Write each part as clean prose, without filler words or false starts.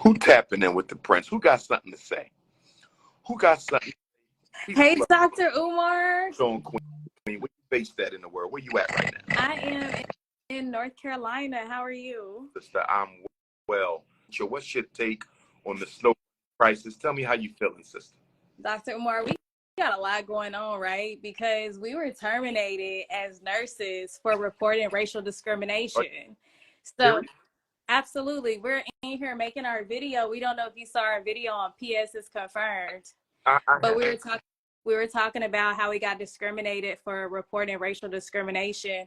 Who tapping in with the prince? Who got something to say? Who got something? Hey, Dr. Umar. Showing Queen, where you face that in the world? Where you at right now? I am in North Carolina. How are you? Sister, I'm well. So what's your take on the snow crisis? Tell me how you feeling, sister. Dr. Umar, we got a lot going on, right? Because we were terminated as nurses for reporting racial discrimination. So, absolutely. We're in here making our video. We don't know if you saw our video on PS is confirmed. But we were talking about how we got discriminated for reporting racial discrimination.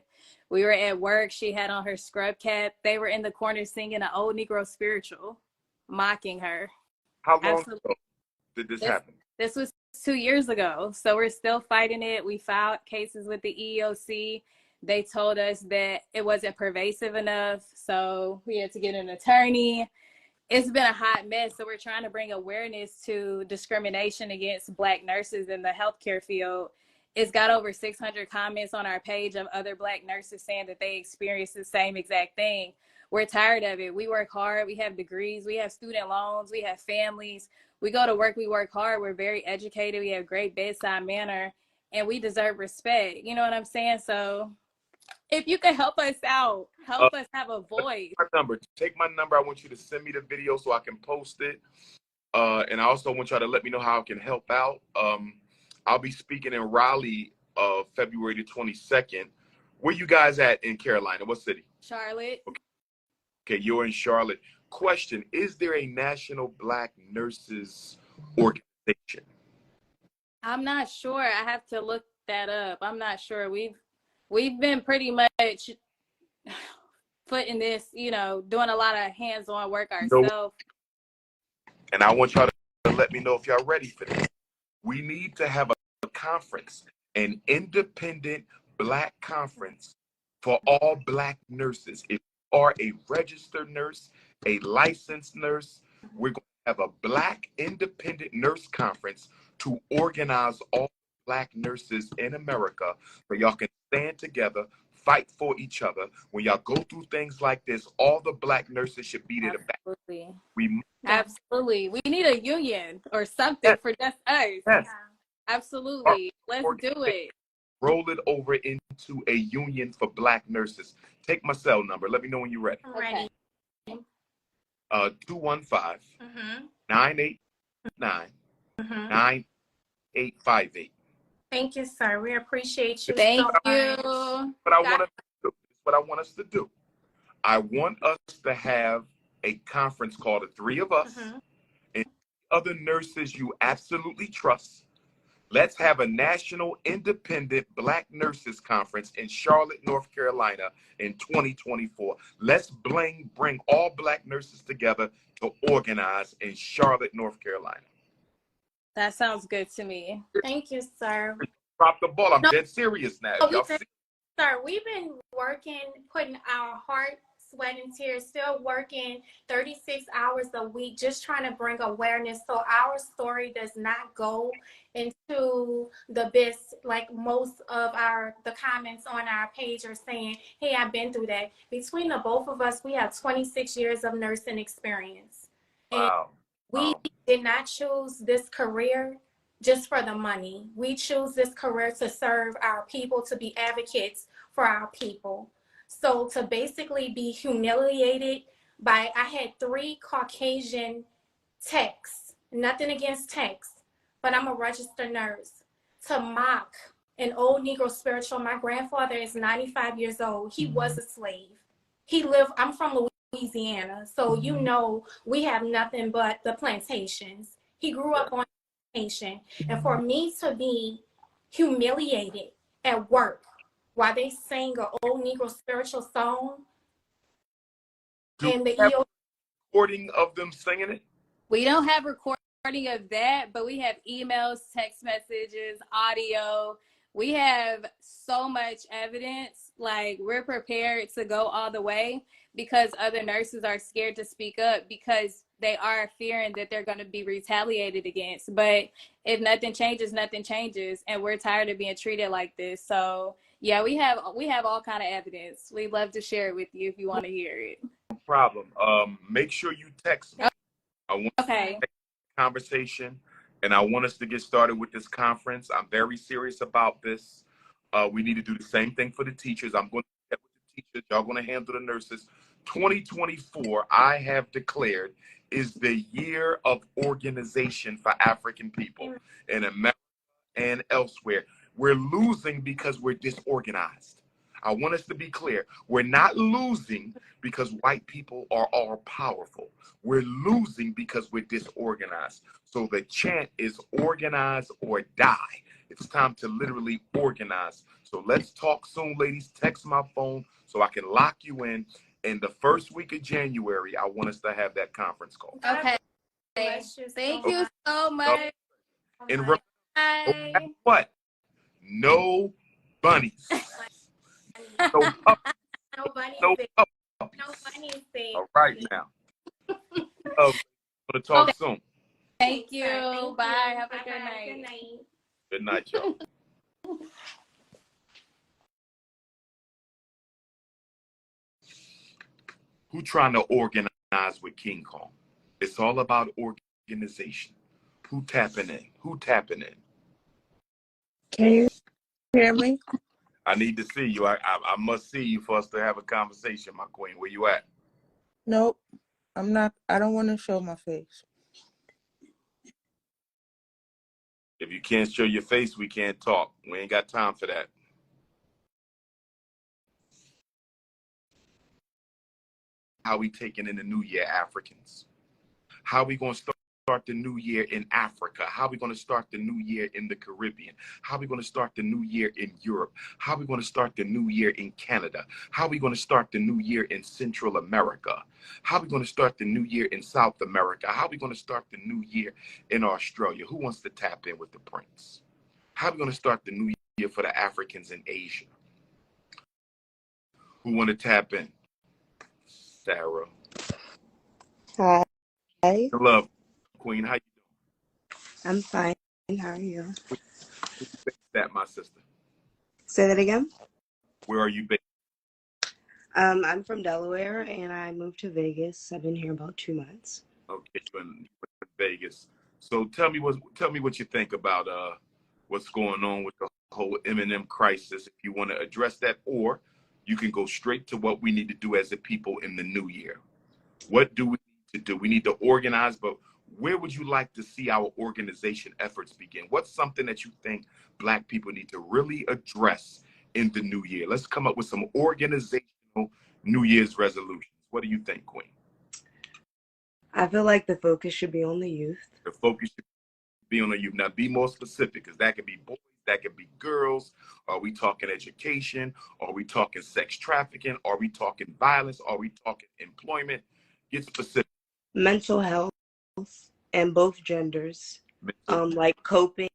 We were at work. She had on her scrub cap. They were in the corner singing an old Negro spiritual, mocking her. How long ago did this happen? This was 2 years ago. So we're still fighting it. We filed cases with the EEOC. They told us that it wasn't pervasive enough. So we had to get an attorney. It's been a hot mess. So we're trying to bring awareness to discrimination against Black nurses in the healthcare field. It's got over 600 comments on our page of other Black nurses saying that they experienced the same exact thing. We're tired of it. We work hard. We have degrees. We have student loans. We have families. We go to work. We work hard. We're very educated. We have great bedside manner, and we deserve respect. You know what I'm saying? So if you can help us out, help us have a voice. Take my number. I want you to send me the video so I can post it. And I also want y'all to let me know how I can help out. I'll be speaking in Raleigh February the 22nd. Where you guys at in Carolina? What city? Charlotte. Okay, you're in Charlotte. Question, is there a National Black Nurses Organization? I'm not sure. I have to look that up. I'm not sure. We've been pretty much putting this, doing a lot of hands-on work ourselves. And I want y'all to let me know if y'all ready for this. We need to have a conference, an independent Black conference for all Black nurses. If you are a registered nurse, a licensed nurse, we're going to have a Black independent nurse conference to organize all Black nurses in America so y'all can stand together, fight for each other. When y'all go through things like this, all the Black nurses should be there to back. Absolutely. We need a union or something for just us. Yes. Absolutely. Let's do it. Roll it over into a union for Black nurses. Take my cell number. Let me know when you're ready. I'm ready. 215-989-9858. Thank you, sir. We appreciate you. Thank you. What I want us to do. I want us to have a conference called the three of us and other nurses you absolutely trust. Let's have a national independent Black nurses conference in Charlotte, North Carolina in 2024. Let's bring all Black nurses together to organize in Charlotte, North Carolina. That sounds good to me. Thank you, sir. Drop the ball. I'm dead serious now. Sir, we've been working, putting our heart, sweat, and tears, still working 36 hours a week, just trying to bring awareness so our story does not go into the abyss like most of the comments on our page are saying, hey, I've been through that. Between the both of us, we have 26 years of nursing experience. Wow. We did not choose this career just for the money. We choose this career to serve our people, to be advocates for our people. So to basically be humiliated by, I had 3 Caucasian techs, nothing against techs, but I'm a registered nurse, to mock an old Negro spiritual. My grandfather is 95 years old. He was a slave. I'm from Louisiana, so we have nothing but the plantations. He grew up on a plantation. And for me to be humiliated at work while they sang an old Negro spiritual song, and the EO recording of them singing it? We don't have recording of that, but we have emails, text messages, audio. We have so much evidence. Like, we're prepared to go all the way because other nurses are scared to speak up because they are fearing that they're going to be retaliated against. But if nothing changes, nothing changes. And we're tired of being treated like this. So yeah, we have all kind of evidence. We'd love to share it with you if you want to hear it. No problem. Make sure you text me. I want Okay. conversation, and I want us to get started with this conference. I'm very serious about this. We need to do the same thing for the teachers. I'm going to get with the teachers. Y'all going to handle the nurses. 2024, I have declared, is the year of organization for African people in America and elsewhere. We're losing because we're disorganized. I want us to be clear. We're not losing because white people are all powerful. We're losing because we're disorganized. So the chant is organize or die. It's time to literally organize. So let's talk soon, ladies. Text my phone so I can lock you in. In the first week of January, I want us to have that conference call. Okay. Thank you so much. And Bye. what? No bunnies. No puppies. No bunny No face. puppies. No bunny face. All right now. I'm going to talk soon. Thank you. Bye. Have a good night. Good night. Good night, y'all. Who trying to organize with King Kong? It's all about organization. Who tapping in? Who tapping in? Can you hear me? I need to see you. I must see you for us to have a conversation, my queen. Where you at? Nope. I'm not. I don't want to show my face. If you can't show your face, we can't talk. We ain't got time for that. How we taking in the new year, Africans? How we going to start the new year in Africa? How we going to start the new year in the Caribbean? How we going to start the new year in Europe? How we going to start the new year in Canada? How we going to start the new year in Central America? How we going to start the new year in South America? How we going to start the new year in Australia? Who wants to tap in with the prince? How we going to start the new year for the Africans in Asia? Who want to tap in? Sarah. Hi, Love, Queen. How you I'm fine. How are you? doing? Where you based at, my sister? Say that again. Where are you based? I'm from Delaware and I moved to Vegas. I've been here about 2 months. Okay, you're in Vegas. So tell me what you think about what's going on with the whole Eminem crisis. If you want to address that, or you can go straight to what we need to do as a people in the new year. What do we need to do? We need to organize, but where would you like to see our organization efforts begin? What's something that you think Black people need to really address in the new year? Let's come up with some organizational New Year's resolutions. What do you think, Queen? I feel like the focus should be on the youth. The focus should be on the youth. Now, be more specific, because that could be boys, that could be girls. Are we talking education? Are we talking sex trafficking? Are we talking violence? Are we talking employment? Get specific. Mental health and both genders. Like coping,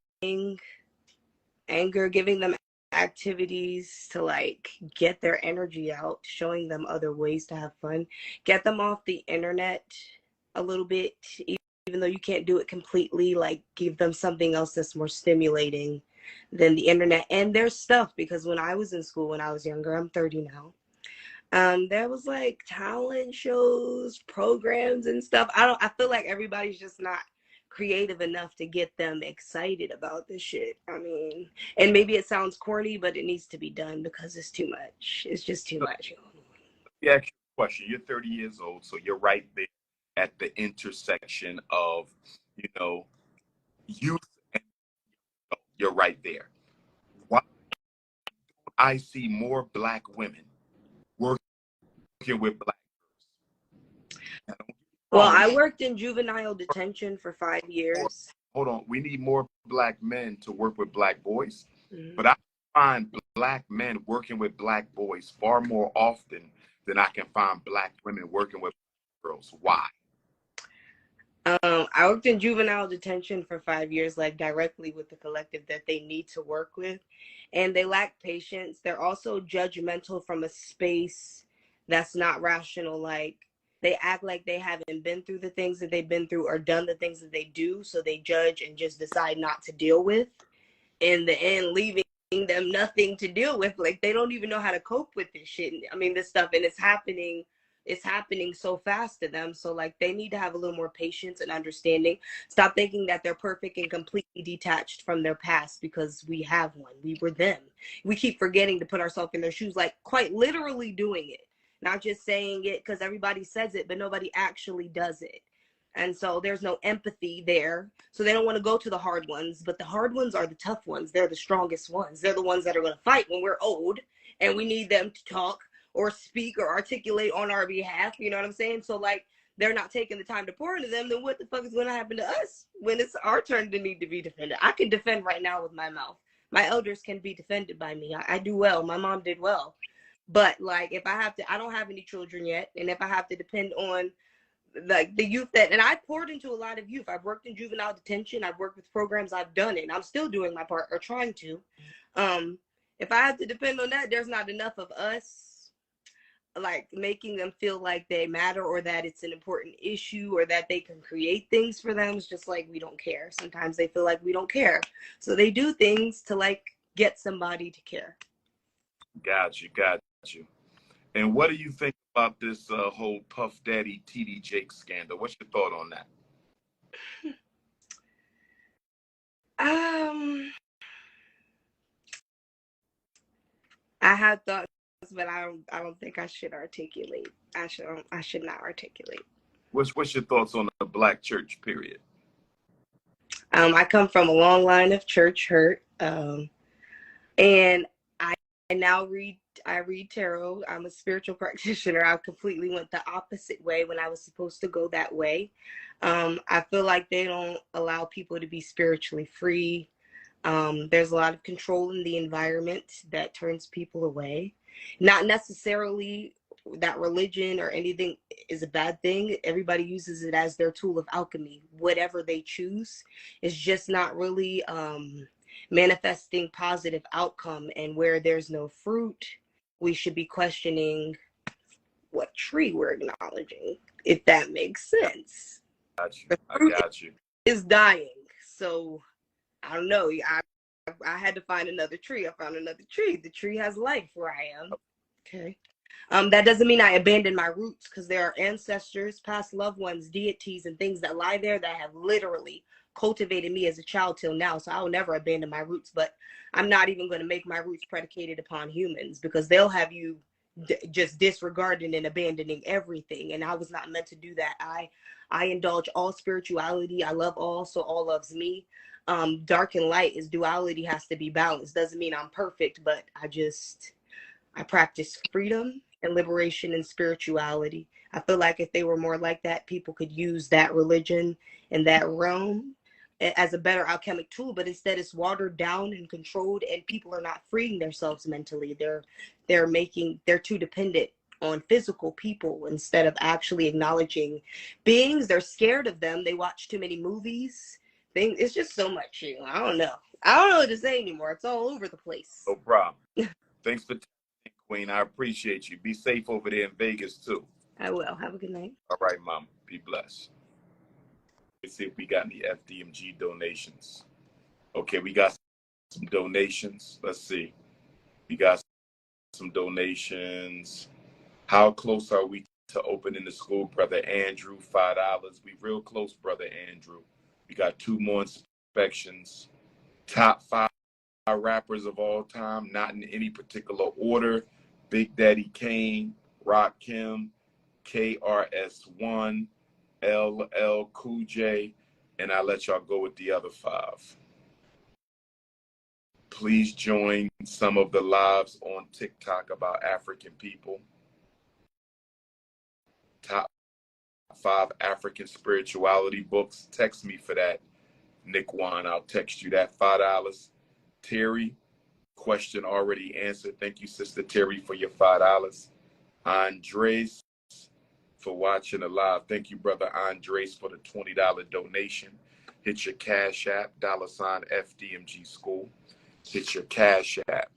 anger, giving them activities to like get their energy out, showing them other ways to have fun, get them off the internet a little bit, even though you can't do it completely, like give them something else that's more stimulating than the internet and their stuff. Because when I was in school, when I was younger, I'm 30 now, there was like talent shows, programs and stuff. I feel like everybody's just not creative enough to get them excited about this shit. I mean, and maybe it sounds corny, but it needs to be done because it's too much. It's just too much. Let me ask you a question. You're 30 years old, so you're right there at the intersection of, youth and you're right there. Why don't I see more Black women working with Black girls? Well, I worked in juvenile detention for 5 years. Hold on. We need more Black men to work with Black boys. Mm-hmm. But I find Black men working with Black boys far more often than I can find Black women working with girls. Why? I worked in juvenile detention for 5 years, like directly with the collective that they need to work with. And they lack patience. They're also judgmental from a space that's not rational. Like they act like they haven't been through the things that they've been through or done the things that they do. So they judge and just decide not to deal with. In the end, leaving them nothing to deal with. Like they don't even know how to cope with this shit. I mean, this stuff, and it's happening it's happening so fast to them. So like they need to have a little more patience and understanding. Stop thinking that they're perfect and completely detached from their past, because we have one. We were them. We keep forgetting to put ourselves in their shoes, like quite literally doing it, not just saying it because everybody says it, but nobody actually does it. And so there's no empathy there. So they don't want to go to the hard ones, but the hard ones are the tough ones. They're the strongest ones. They're the ones that are going to fight when we're old and we need them to talk or speak or articulate on our behalf. You know what I'm saying? So like they're not taking the time to pour into them, then what the fuck is going to happen to us when it's our turn to need to be defended? I can defend right now with my mouth. My elders can be defended by me. I do well. My mom did well. But like if I have to, I don't have any children yet. And if I have to depend on like the youth that, and I poured into a lot of youth. I've worked in juvenile detention. I've worked with programs. I've done it. And I'm still doing my part, or trying to. If I have to depend on that, there's not enough of us like making them feel like they matter, or that it's an important issue, or that they can create things for them. It's just like we don't care. Sometimes they feel like we don't care, so they do things to like get somebody to care. Got you. And what do you think about this whole Puff Daddy TD Jake scandal? What's your thought on that? I have thoughts, but I don't think I should articulate. I should not articulate. What's your thoughts on the black church period? I come from a long line of church hurt, and I now read tarot. I'm a spiritual practitioner. I completely went the opposite way when I was supposed to go that way. I feel like they don't allow people to be spiritually free. There's a lot of control in the environment that turns people away. Not necessarily that religion or anything is a bad thing. Everybody uses it as their tool of alchemy. Whatever they choose is just not really manifesting positive outcome. And where there's no fruit, we should be questioning what tree we're acknowledging, if that makes sense. I got you. Is dying. So I don't know. I had to find another tree. I found another tree. The tree has life where I am. Okay. That doesn't mean I abandoned my roots, because there are ancestors, past loved ones, deities, and things that lie there that have literally cultivated me as a child till now. So I will never abandon my roots, but I'm not even going to make my roots predicated upon humans, because they'll have you just disregarding and abandoning everything. And I was not meant to do that. I indulge all spirituality. I love all, so all loves me. Dark and light is duality, has to be balanced. Doesn't mean I'm perfect, but I practice freedom and liberation and spirituality. I feel like if they were more like that, people could use that religion and that realm as a better alchemic tool, but instead it's watered down and controlled, and people are not freeing themselves mentally. They're too dependent on physical people instead of actually acknowledging beings. They're scared of them. They watch too many movies. It's just so much. I don't know what to say anymore. It's all over the place. No problem. Thanks for Queen. I appreciate you. Be safe over there in Vegas too. I will. Have a good night. All right, Mom. Be blessed. Let's see if we got any FDMG donations. Okay, we got some donations. Let's see. We got some donations. How close are we to opening the school, Brother Andrew? $5. We real close, Brother Andrew. We got 2 more inspections. Top 5 rappers of all time, not in any particular order. Big Daddy Kane, Rakim, KRS-One, LL Cool J, and I let y'all go with the other 5. Please join some of the lives on TikTok about African people. Top 5 African spirituality books. Text me for that, Nick Juan. I'll text you that. $5. Terry, question already answered. Thank you, Sister Terry, for your $5. Andres, for watching the live. Thank you, Brother Andres, for the $20 donation. Hit your Cash App, $FDMG School. Hit your Cash App.